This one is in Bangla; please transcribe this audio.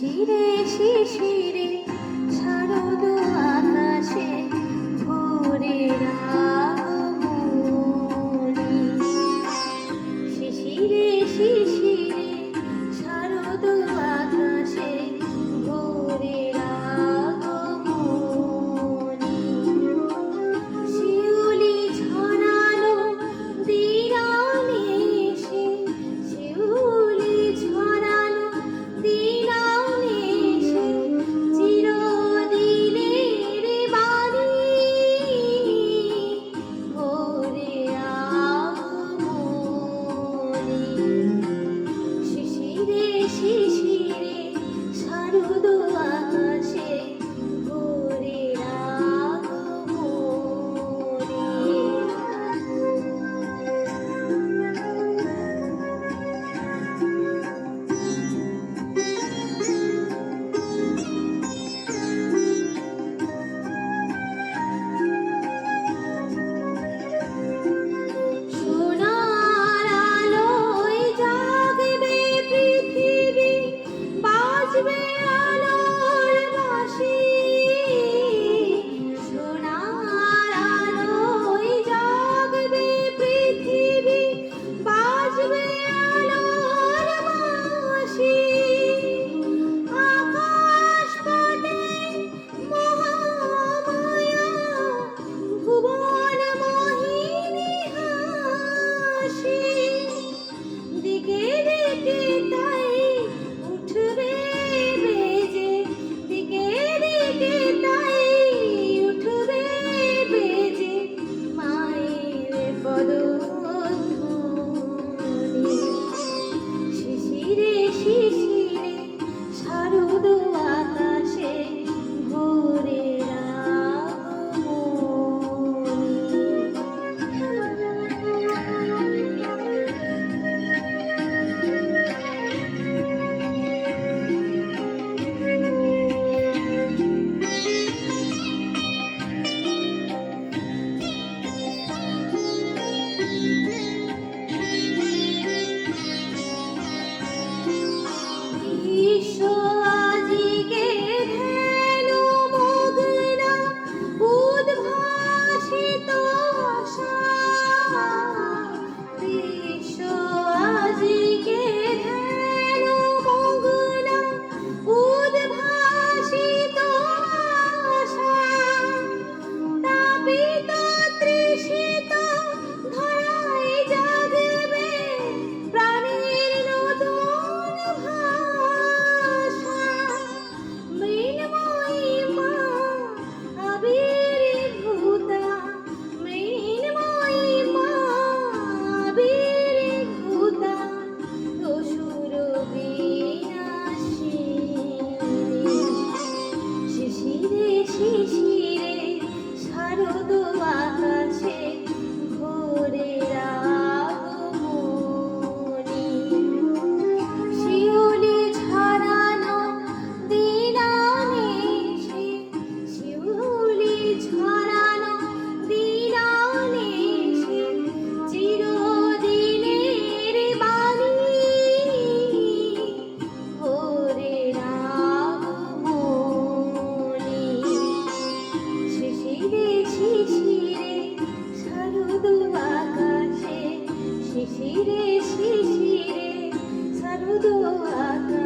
শিশিরে শিশিরে শারদ আকাশে ভোরের আগমনী। শিশিরে শিশিরে শারদ আকাশে ভোরের আগমনী। শিউলি ছড়ানো দিনানে এসে, শিউলি ছড়ানো দিনানে এসে চিরদিনের বাণী ভোরের আগমনী। শিশিরে শিশিরে শারদ আকাশে ভোরের আগমনী। সোনার আলোয় জাগবে পৃথিবী, বাজবে আলোর বাঁশি। সোনার আলোয় জাগবে পৃথিবী, বাজবে আলোর বাঁশি। আকাশ পানে মহামায়া ভুবন মোহিনী হাসি। দিকে দিকে তাই উঠবে বেজে, দিকে দিকে তাই উঠবে বেজে মায়ের পদধ্বনি। শিশিরে শিশিরে শারদ আকাশে ভোরের বিশ্ব আজিকে ধ্যান মগ্না উদ্ভাসিত আশা। বিশ্ব আজিকে ধ্যান মগ্না উদ্ভাসিত আশা। তাপিত তৃষিত ধরায় জাগবে প্রাণের নতুন ভাষা। মৃন্ময়ী মা আবির্ভূতা, মৃন্ময়ী মা আবির্ভূতা অসুর বিনাশিনী। শিশিরে শিশিরে শারদ আকাশে ভোরের আগমনী। শিউলি ছড়ানো দিনানে এসে, শিউলি ছড়ানো দিনানে এসে চিরদিনের বাণী ভোরের আগমনী। শিশিরে শিশিরে শারদ আকাশে, শিশিরে শিশিরে শারদ আকাশে।